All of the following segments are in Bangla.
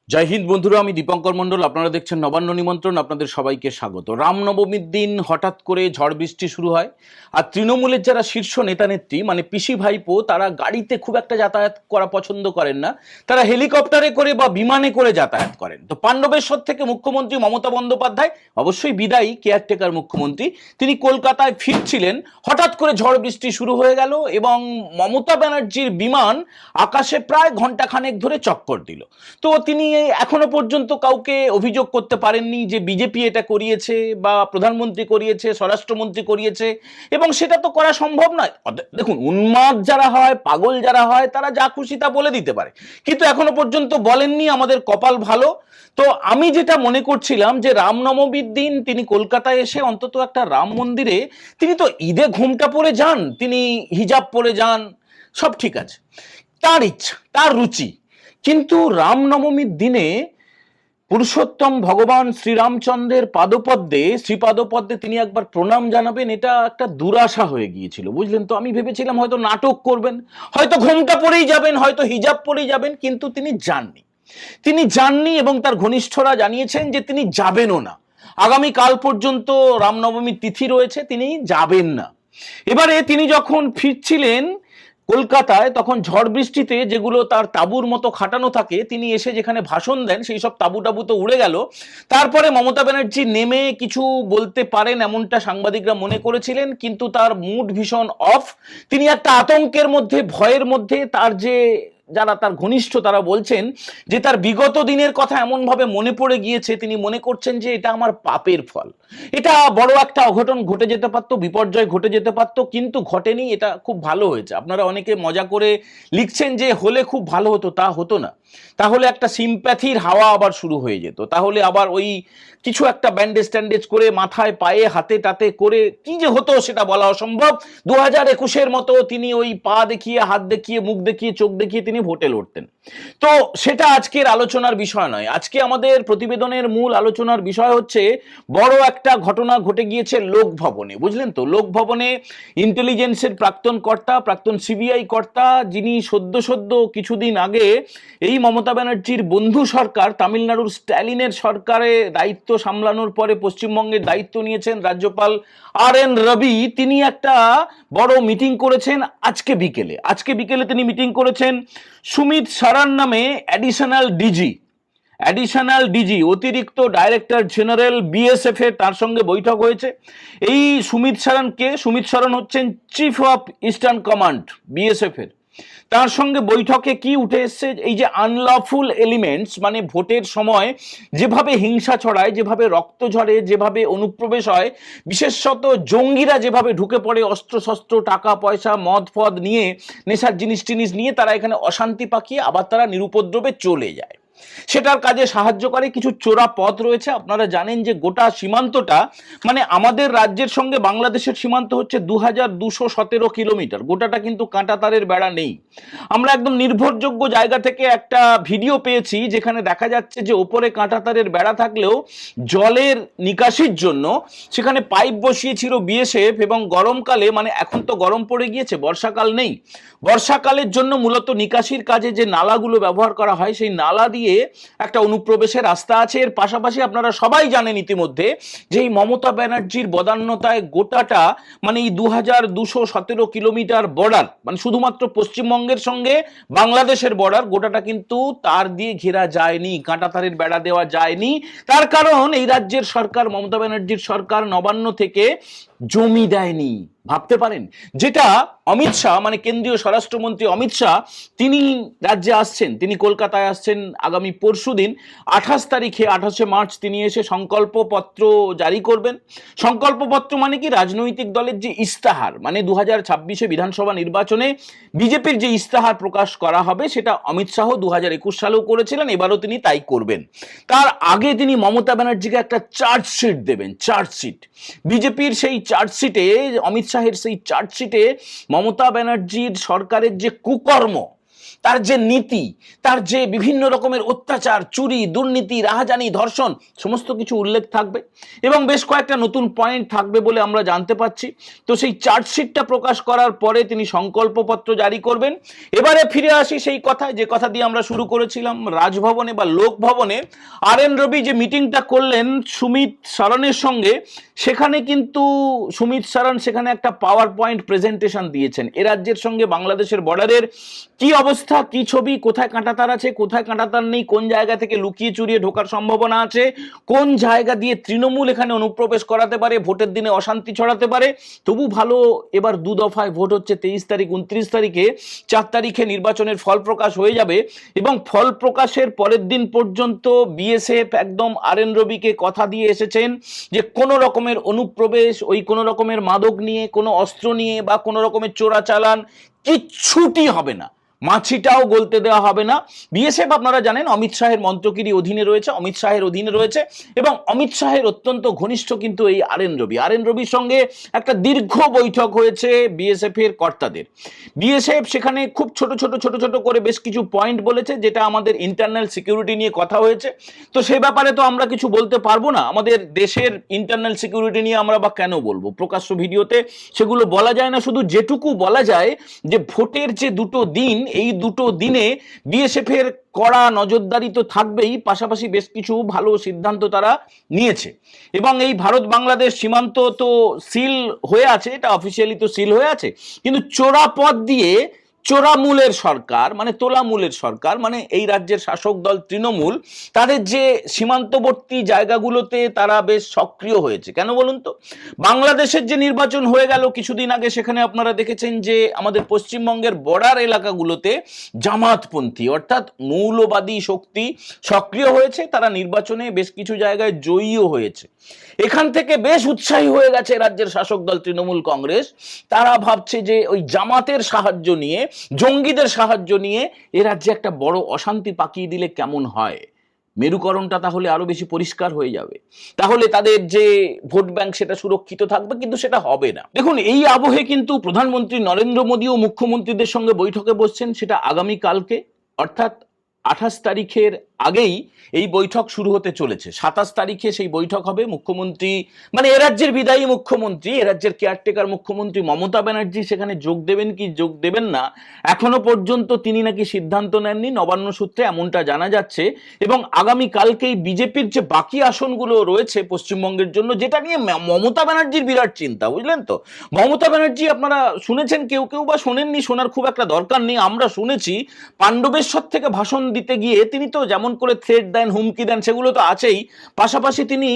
জয় হিন্দ বন্ধুরা, আমি দীপঙ্কর মণ্ডল। আপনারা দেখছেন নবান্ন নিমন্ত্রণ। আপনাদের সবাইকে স্বাগত। রামনবমীর দিন হঠাৎ করে ঝড় বৃষ্টি শুরু হয়, আর তৃণমূলের যারা শীর্ষ নেতা নেত্রী মানে পিসি ভাইপো, তারা গাড়িতে খুব একটা যাতায়াত করা পছন্দ করেন না, তারা হেলিকপ্টারে করে বা বিমানে করে যাতায়াত করেন। তো পাণ্ডবেশ্বর থেকে মুখ্যমন্ত্রী মমতা বন্দ্যোপাধ্যায়, অবশ্যই বিদায়ী কেয়ারটেকার মুখ্যমন্ত্রী, তিনি কলকাতায় ফিরছিলেন, হঠাৎ করে ঝড় বৃষ্টি শুরু হয়ে গেল এবং মমতা ব্যানার্জির বিমান আকাশে প্রায় ঘন্টাখানেক ধরে চক্কর দিল। তো তিনি এখনো পর্যন্ত কাউকে অভিযোগ করতে পারেননি যে বিজেপি এটা করিয়েছে বা প্রধানমন্ত্রী করিয়েছে, স্বরাষ্ট্রমন্ত্রী করিয়েছে, এবং সেটা তো করা সম্ভব নয়। দেখুন, উন্মাদ যারা হয়, পাগল যারা হয়, তারা যা খুশি তা বলে দিতে পারে, কিন্তু এখনো পর্যন্ত বলেননি। আমাদের কপাল ভালো। তো আমি যেটা মনে করছিলাম যে রামনবমীর দিন তিনি কলকাতায় এসে অন্তত একটা রাম মন্দিরে, তিনি তো ঈদে ঘোমটা পরে যান, তিনি হিজাব পরে যান, সব ঠিক আছে, তার ইচ্ছা, তার রুচি। কিন্তু রামনবমীর দিনে পুরুষোত্তম ভগবান শ্রীরামচন্দ্রের পাদপদ্মে, শ্রীপাদপদ্মে তিনি একবার প্রণাম জানাবেন, এটা একটা দুরাশা হয়ে গিয়েছিল, বুঝলেন তো। আমি ভেবেছিলাম হয়তো নাটক করবেন, হয়তো ঘোমটা পরেই যাবেন, হয়তো হিজাব পরেই যাবেন, কিন্তু তিনি যাননি। তিনি যাননি এবং তার ঘনিষ্ঠরা জানিয়েছেন যে তিনি যাবেনও না। আগামী কাল পর্যন্ত রামনবমীর তিথি রয়েছে, তিনি যাবেন না। এবারে তিনি যখন ফিরছিলেন কলকাতায়, তখন ঝড় বৃষ্টিতে যেগুলো তার তাঁবুর মতো খাটানো থাকে, তিনি এসে যেখানে ভাষণ দেন সেই সব তাঁবু টাবু তো উড়ে গেল। তারপরে মমতা ব্যানার্জি নেমে কিছু বলতে পারেন এমনটা সাংবাদিকরা মনে করেছিলেন, কিন্তু তার মুড ভীষণ অফ। তিনি একটা আতঙ্কের মধ্যে, ভয়ের মধ্যে। তার যে যারা তার ঘনিষ্ঠ, তারা বলছেন যে তার বিগত দিনের কথা এমনভাবে মনে পড়ে গিয়েছে, তিনি মনে করছেন যে এটা আমার পাপের ফল, এটা বড় একটা অঘটন ঘটে যেতে পারতো, বিপর্যয় ঘটে যেতে পারতো, কিন্তু ঘটেনি, এটা খুব ভালো হয়েছে। আপনারা অনেকে মজা করে লিখছেন যে হলে খুব ভালো হতো, তা হতো না। তাহলে একটা সিম্প্যাথির হাওয়া আবার শুরু হয়ে যেত, তাহলে আবার ওই কিছু একটা ব্যান্ডেজ ট্যান্ডেজ করে মাথায় পায়ে হাতে টাতে করে কি যে হতো সেটা বলা অসম্ভব। 2021-এর মতো তিনি ওই পা দেখিয়ে, হাত দেখিয়ে, মুখ দেখিয়ে, চোখ দেখিয়ে তিনি ভোটে লড়তেন। তো সেটা আজকের আলোচনার বিষয় নয়। আজকে আমাদের প্রতিবেদনের মূল আলোচনার বিষয় হচ্ছে বড় একটা ঘটনা ঘটে গিয়েছে লোকভবনে, বুঝলেন তো। লোকভবনে ইন্টেলিজেন্সের প্রাক্তন কর্তা, প্রাক্তন সিবিআই কর্তা, যিনি সদ্য কিছুদিন আগে এই মমতা ব্যানার্জির বন্ধু সরকার তামিলনাড়ুর স্ট্যালিনের সরকারে দায়িত্ব সামলানোর পরে পশ্চিমবঙ্গের দায়িত্ব নিয়েছেন রাজ্যপাল RN রবি, তিনি একটা বড় মিটিং করেছেন আজকে বিকেলে তিনি মিটিং করেছেন সুমিত সারান নামে অ্যাডিশনাল ডিজি, অতিরিক্ত ডাইরেক্টর জেনারেল BSF এর, তার সঙ্গে বৈঠক হয়েছে। এই সুমিত সারান হচ্ছেন chief of eastern command BSF এর। তার সঙ্গে বৈঠকে কি উঠে এসছে, এই যে আনলফুল এলিমেন্টস, মানে ভোটের সময় যেভাবে হিংসা ছড়ায়, যেভাবে রক্ত ঝরে, যেভাবে অনুপ্রবেশ হয়, বিশেষত জঙ্গিরা যেভাবে ঢুকে পড়ে অস্ত্র শস্ত্র, টাকা পয়সা, মদ ফদ নিয়ে, নেশার জিনিস টিনিস নিয়ে, তারা এখানে অশান্তি পাকিয়ে আবার তারা নিরুপদ্রবে চলে যায়, সেটার কাজে সাহায্য করে কিছু চোরা পথ রয়েছে। আপনারা জানেন যে গোটা সীমান্তটা, মানে আমাদের রাজ্যের সঙ্গে বাংলাদেশের সীমান্ত হচ্ছে 2217 কিলোমিটার, গোটাটা কিন্তু কাঁটাতারের বেড়া নেই। আমরা একদম নির্ভরযোগ্য জায়গা থেকে একটা ভিডিও পেয়েছি যেখানে দেখা যাচ্ছে যে ওপরে কাঁটাতারের বেড়া থাকলেও জলের নিকাশির জন্য সেখানে পাইপ বসিয়েছিল BSF, এবং গরমকালে, মানে এখন তো গরম পড়ে গিয়েছে, বর্ষাকাল নেই, বর্ষাকালের জন্য মূলত নিকাশির কাজে যে নালাগুলো ব্যবহার করা হয়, সেই নালা দিয়ে একটা অনুপ্রবেশের রাস্তা আছে। এর পাশাপাশি আপনারা সবাই জানেন ইতিমধ্যে যে এই মমতা ব্যানার্জির বদান্যতায় গোটাটা, মানে এই 2217 কিলোমিটার বর্ডার, মানে শুধুমাত্র পশ্চিমবঙ্গের সঙ্গে বাংলাদেশের বর্ডার, গোটাটা কিন্তু তার দিয়ে ঘেরা যায়নি, কাঁটাতারের বেড়া দেওয়া যায়নি। তার কারণ এই রাজ্যের সরকার, মমতা ব্যানার্জির সরকার, নবান্ন থেকে জমি দেয়নি। ভাবতে পারেন, যেটা অমিত শাহ, মানে কেন্দ্রীয় স্বরাষ্ট্রমন্ত্রী অমিত শাহ, তিনি রাজ্যে আসছেন, তিনি কলকাতায় আসছেন আগামী পরশুদিন 28 মার্চ তিনি এসে সংকল্পপত্র জারি করবেন। সংকল্পপত্র মানে কি, রাজনৈতিক দলের যে ইস্তাহার, মানে 2026-এ বিধানসভা নির্বাচনে বিজেপির যে ইস্তাহার প্রকাশ করা হবে, সেটা অমিত শাহ 2021 সালেও করেছিলেন, এবারও তিনি তাই করবেন। তার আগে তিনি মমতা ব্যানার্জিকে একটা চার্জশিট দেবেন, চার্জশিট। বিজেপির সেই চার্জশিটে, অমিত শাহের সেই চার্জশিটে মমতা ব্যানার্জির সরকারের যে কুকর্ম, তার যে নীতি, তার যে বিভিন্ন রকমের অত্যাচার, চুরি, দুর্নীতি, রাহাজানি, ধর্ষণ সমস্ত কিছু উল্লেখ থাকবে এবং বেশ কয়েকটা নতুন পয়েন্ট থাকবে বলে আমরা জানতে পাচ্ছি। তো সেই চার্জশিটটা প্রকাশ করার পরে তিনি সংকল্পপত্র জারি করবেন। এবারে ফিরে আসি সেই কথায়, যে কথা দিয়ে আমরা শুরু করেছিলাম। রাজভবনে বা লোকভবনে আর.এন. রবি যে মিটিংটা করলেন সুমিত সরনের সঙ্গে, সেখানে কিন্তু সুমিত সরন সেখানে একটা পাওয়ার পয়েন্ট প্রেজেন্টেশন দিয়েছেন। এ রাজ্যের সঙ্গে বাংলাদেশের বর্ডারের কি অবস্থা, কি ছবি, কোথায় কাঁটাতার আছে, কোথায় কাঁটাতার নেই, কোন জায়গা থেকে লুকিয়ে চুরিয়ে ঢোকার সম্ভাবনা আছে, কোন জায়গা দিয়ে তৃণমূল এখানে অনুপ্রবেশ করাতে পারে, ভোটের দিনে অশান্তি ছড়াতে পারে। তবু ভালো, এবার দু দফায় ভোট হচ্ছে, 23 তারিখ 29 তারিখে, 4 তারিখে নির্বাচনের ফল প্রকাশ হয়ে যাবে এবং ফল প্রকাশের পরের দিন পর্যন্ত বিএসএফ একদম আর.এন. রবিকে কথা দিয়ে এসেছেন যে কোনো রকমের অনুপ্রবেশ, ওই কোনো রকমের মাদক নিয়ে, কোনো অস্ত্র নিয়ে বা কোনো রকমের চোরাচালান কিচ্ছুটি হবে না, মাছিটাও গলতে দেওয়া হবে না। বিএসএফ আপনারা জানেন অমিত শাহের মন্ত্রকিরি অধীনে রয়েছে, অমিত শাহের অধীনে রয়েছে এবং অমিত শাহের অত্যন্ত ঘনিষ্ঠ কিন্তু এই আর.এন. রবি। আর.এন. রবির সঙ্গে একটা দীর্ঘ বৈঠক হয়েছে বিএসএফ এর কর্তাদের। বিএসএফ সেখানে খুব ছোট ছোট করে বেশ কিছু পয়েন্ট বলেছে, যেটা আমাদের ইন্টারনাল সিকিউরিটি নিয়ে কথা হয়েছে। তো সে ব্যাপারে তো আমরা কিছু বলতে পারবো না, আমাদের দেশের ইন্টারনাল সিকিউরিটি নিয়ে আমরা বা কেন বলবো, প্রকাশ্য ভিডিওতে সেগুলো বলা যায় না। শুধু যেটুকু বলা যায় যে ভোটের যে দুটো দিন, এই দুটো দিনে বিএসএফ এর কড়া নজরদারি তো থাকবেই, পাশাপাশি বেশ কিছু ভালো সিদ্ধান্ত তারা নিয়েছে এবং এই ভারত বাংলাদেশ সীমান্ত তো সিল হয়ে আছে, এটা অফিসিয়ালি তো সিল হয়ে আছে, কিন্তু চোরা পথ দিয়ে চোরামূলের সরকার, মানে তোলামূলের সরকার, মানে এই রাজ্যের শাসক দল তৃণমূল, তাদের যে সীমান্তবর্তী জায়গাগুলোতে তারা বেশ সক্রিয় হয়েছে। কেন বলুন তো? বাংলাদেশের যে নির্বাচন হয়ে গেল কিছুদিন আগে, সেখানে আপনারা দেখেছেন যে আমাদের পশ্চিমবঙ্গের বর্ডার এলাকাগুলোতে জামাতপন্থী অর্থাৎ মৌলবাদী শক্তি সক্রিয় হয়েছে, তারা নির্বাচনে বেশ কিছু জায়গায় জয়ীও হয়েছে। এখান থেকে বেশ উৎসাহী হয়ে গেছে রাজ্যের শাসক দল তৃণমূল কংগ্রেস। তারা ভাবছে যে ওই জামাতের সাহায্য নিয়ে, জঙ্গিদের সাহায্য নিয়ে এ রাজ্যে একটা বড় অশান্তি পাকিয়ে দিলে কেমন হয়, মেরুকরণটা তাহলে আরো বেশি পরিষ্কার হয়ে যাবে, তাহলে তাদের যে ভোট ব্যাংক সেটা সুরক্ষিত থাকবে, কিন্তু সেটা হবে না। দেখুন, এই আবহে কিন্তু প্রধানমন্ত্রী নরেন্দ্র মোদীও মুখ্যমন্ত্রীদের সঙ্গে বৈঠকে বসছেন, সেটা আগামী কালকে অর্থাৎ 28 তারিখের আগেই এই বৈঠক শুরু হতে চলেছে। 27 তারিখে সেই বৈঠক হবে। মুখ্যমন্ত্রী, মানে এ রাজ্যের বিদায়ী মুখ্যমন্ত্রী, এ রাজ্যের কেয়ারটেকার মুখ্যমন্ত্রী মমতা ব্যানার্জি সেখানে যোগ দেবেন কি যোগ দেবেন না এখনো পর্যন্ত তিনি নাকি সিদ্ধান্ত নেননি, নবান্ন সূত্রে এমনটা জানা যাচ্ছে। এবং আগামী কালকেই বিজেপির যে বাকি আসনগুলো রয়েছে পশ্চিমবঙ্গের জন্য, যেটা নিয়ে মমতা ব্যানার্জির বিরাট চিন্তা, বুঝলেন তো। মমতা ব্যানার্জি, আপনারা শুনেছেন কেউ কেউ বা শোনেননি, শোনার খুব একটা দরকার নেই, আমরা শুনেছি পাণ্ডবেশ্বর থেকে ভাষণ দিতে গিয়ে তিনি তো যেমন করে থ্রেট দেন, হুমকি দেন, সেগুলো তো আছেই, পাশাপাশি তিনি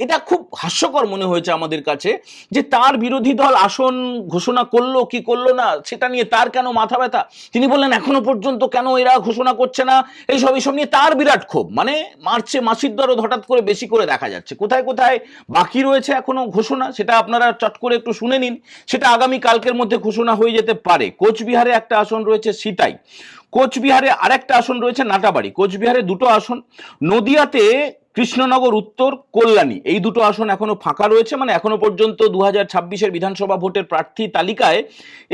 এটা খুব হাস্যকর মনে হয়েছে আমাদের কাছে যে তার বিরোধী দল আসন ঘোষণা করলো কি করলো না সেটা নিয়ে তার কেন মাথা ব্যথা। তিনি বললেন এখনো পর্যন্ত কেন এরা ঘোষণা করছে না, এইসব নিয়ে তার বিরাট ক্ষোভ। মানে মার্চে মাসির দরদ হঠাৎ করে বেশি করে দেখা যাচ্ছে। কোথায় কোথায় বাকি রয়েছে এখনো ঘোষণা, সেটা আপনারা চট করে একটু শুনে নিন। সেটা আগামী কালকের মধ্যে ঘোষণা হয়ে যেতে পারে। কোচবিহারে একটা আসন রয়েছে সিতাই, কোচবিহারে আরেকটা আসন রয়েছে নাটাবাড়ি, কোচবিহারে দুটো আসন, নদিয়াতে কৃষ্ণনগর উত্তর, কল্যাণী, এই দুটো আসন এখনো ফাঁকা রয়েছে। মানে এখনো পর্যন্ত 2026-এর বিধানসভা ভোটের প্রার্থী তালিকায়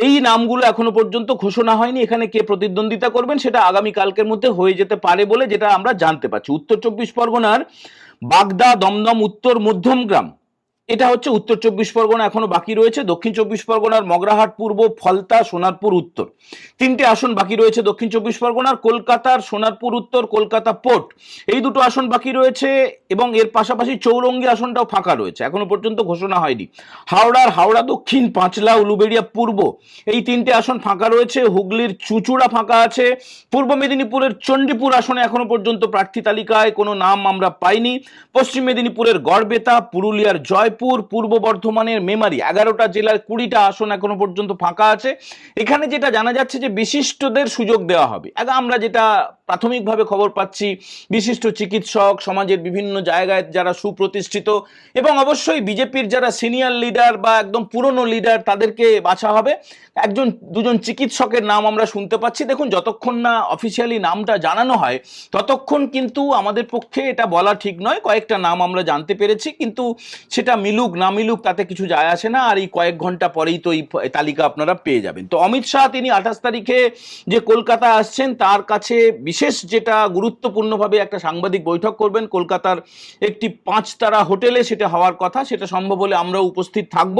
এই নামগুলো এখনো পর্যন্ত ঘোষণা হয়নি। এখানে কে প্রতিদ্বন্দ্বিতা করবেন সেটা আগামী কালকের মধ্যে হয়ে যেতে পারে বলে যেটা আমরা জানতে পারছি। উত্তর 24 পরগনার বাগদা, দমদম উত্তর, মধ্যমগ্রাম, এটা হচ্ছে উত্তর 24 পরগনা এখনো বাকি রয়েছে। দক্ষিণ 24 পরগনার মগরাহাট পূর্ব, ফলতা, সোনারপুর উত্তর, তিনটে আসন বাকি রয়েছে দক্ষিণ 24 পরগনার। কলকাতার সোনারপুর উত্তর, কলকাতা পোর্ট, এই দুটো আসন বাকি রয়েছে এবং এর পাশাপাশি চৌরঙ্গি আসনটাও ফাঁকা রয়েছে, এখনো পর্যন্ত ঘোষণা হয়নি। হাওড়ার হাওড়া দক্ষিণ, পাঁচলা, উলুবেড়িয়া পূর্ব, এই তিনটে আসন ফাঁকা রয়েছে। হুগলির চুঁচুড়া ফাঁকা আছে। পূর্ব মেদিনীপুরের চণ্ডীপুর আসনে এখনো পর্যন্ত প্রার্থী তালিকায় কোনো নাম আমরা পাইনি। পশ্চিম মেদিনীপুরের গড়বেতা, পুরুলিয়ার জয়পুর, পূর্ব বর্ধমানের মেমারি, 11টা জেলার 20টা আসন এখনো পর্যন্ত ফাঁকা আছে। এখানে যেটা জানা যাচ্ছে যে বিশিষ্টদের সুযোগ দেওয়া হবে। আমরা যেটা প্রাথমিকভাবে খবর পাচ্ছি, বিশিষ্ট চিকিৎসক, সমাজের বিভিন্ন জায়গায় যারা সুপ্রতিষ্ঠিত এবং অবশ্যই বিজেপির যারা সিনিয়র লিডার বা একদম পুরনো লিডার, তাদেরকে বাছা হবে। একজন দুজন চিকিৎসকের নাম আমরা শুনতে পাচ্ছি। দেখুন, যতক্ষণ না অফিসিয়ালি নামটা জানানো হয় ততক্ষণ কিন্তু আমাদের পক্ষে এটা বলা ঠিক নয়। কয়েকটা নাম আমরা জানতে পেরেছি, কিন্তু সেটা মিলুক না মিলুক তাতে কিছু যায় আসে না, আর এই কয়েক ঘন্টা পরেই তো এই তালিকা আপনারা পেয়ে যাবেন। তো অমিত শাহ তিনি 28 তারিখে যে কলকাতা আসছেন, তার কাছে বিশেষ যেটা গুরুত্বপূর্ণভাবে একটা সাংবাদিক বৈঠক করবেন কলকাতার একটি 5 তারা হোটেলে, সেটা হওয়ার কথা, সেটা সম্ভব হলে আমরাও উপস্থিত থাকব।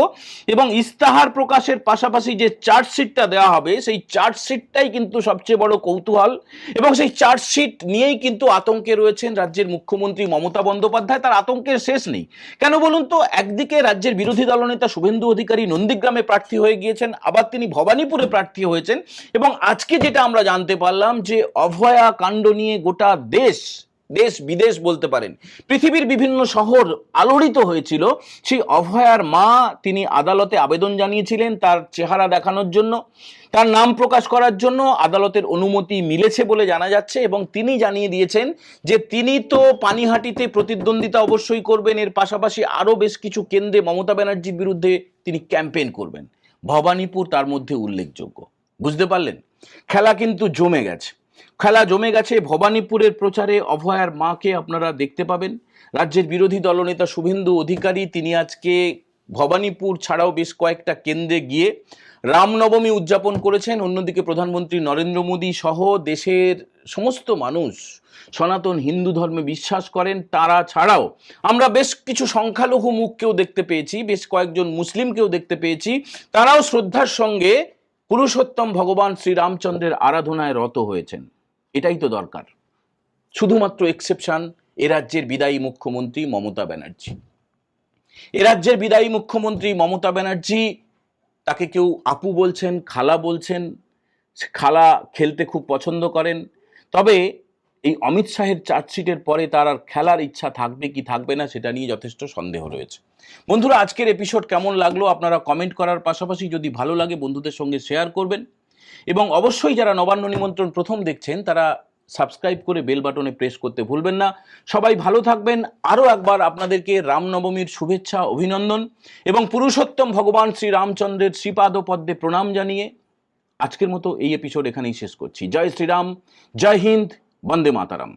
এবং ইস্তাহার প্রকাশের পাশাপাশি যে চার্জশিটটা দেওয়া হবে, সেই চার্জশিটটাই কিন্তু সবচেয়ে বড় কৌতূহল। এবং সেই চার্জশিট নিয়েই কিন্তু আতঙ্কে রয়েছেন রাজ্যের মুখ্যমন্ত্রী মমতা বন্দ্যোপাধ্যায়। তার আতঙ্কের শেষ নেই। কেন বলুন তো? একদিকে রাজ্যের বিরোধী দলনেতা শুভেন্দু অধিকারী নন্দীগ্রামে প্রার্থী হয়ে গিয়েছেন, আবার তিনি ভবানীপুরে প্রার্থী হয়েছেন। এবং আজকে যেটা আমরা জানতে পারলাম যে অভয়া কাণ্ড নিয়ে গোটা দেশ বিদেশ বলতে পারেন, পৃথিবীর বিভিন্ন শহর আলোড়িত হয়েছিল। সেই অভয়ার মা তিনি আদালতে আবেদন জানিয়েছিলেন তার চেহারা দেখানোর জন্য, তার নাম প্রকাশ করার জন্য। আদালতের অনুমতি মিলেছে বলে জানা যাচ্ছে এবং তিনি জানিয়ে দিয়েছেন যে তিনি তো পানিহাটিতে প্রতিদ্বন্দ্বিতা অবশ্যই করবেন, এর পাশাপাশি আরও বেশ কিছু কেন্দ্রে মমতা ব্যানার্জির বিরুদ্ধে তিনি ক্যাম্পেইন করবেন। ভবানীপুর তার মধ্যে উল্লেখযোগ্য। বুঝতে পারলেন? খেলা কিন্তু জমে গেছে, খেলা জমে গেছে। ভবানীপুরের প্রচারে অভয়ার মাকে আপনারা দেখতে পাবেন। রাজ্যের বিরোধী দলনেতা শুভেন্দু অধিকারী তিনি আজকে ভবানীপুর ছাড়াও বেশ কয়েকটা কেন্দ্রে গিয়ে রামনবমী উদযাপন করেছেন। অন্যদিকে প্রধানমন্ত্রী নরেন্দ্র মোদী সহ দেশের সমস্ত মানুষ সনাতন হিন্দু ধর্মে বিশ্বাস করেন, তারা ছাড়াও আমরা বেশ কিছু সংখ্যালঘু মুখকেও দেখতে পেয়েছি, বেশ কয়েকজন মুসলিমকেও দেখতে পেয়েছি। তারাও শ্রদ্ধার সঙ্গে পুরুষোত্তম ভগবান শ্রীরামচন্দ্রের আরাধনায় রত হয়েছেন। এটাই তো দরকার। শুধুমাত্র এক্সেপশন এ রাজ্যের বিদায়ী মুখ্যমন্ত্রী মমতা ব্যানার্জি। এ রাজ্যের বিদায়ী মুখ্যমন্ত্রী মমতা ব্যানার্জি, তাকে কেউ আপু বলছেন, খালা বলছেন। খালা খেলতে খুব পছন্দ করেন। তবে এই অমিত শাহের চার্জশিটের পরে তার আর খেলার ইচ্ছা থাকবে কি থাকবে না সেটা নিয়ে যথেষ্ট সন্দেহ রয়েছে। বন্ধুরা, আজকের এপিসোড কেমন লাগলো আপনারা কমেন্ট করার পাশাপাশি যদি ভালো লাগে বন্ধুদের সঙ্গে শেয়ার করবেন। এবং অবশ্যই যারা নবান্ন নিমন্ত্রণ প্রথম দেখছেন তারা সাবস্ক্রাইব করে বেল বাটনে প্রেস করতে ভুলবেন না। সবাই ভালো থাকবেন। আরও একবার আপনাদেরকে রামনবমীর শুভেচ্ছা, অভিনন্দন এবং পুরুষোত্তম ভগবান শ্রীরামচন্দ্রের শ্রীপাদ পদ্মে প্রণাম জানিয়ে আজকের মতো এই এপিসোড এখানেই শেষ করছি। জয় শ্রীরাম, জয় হিন্দ, বন্দে মাতারাম।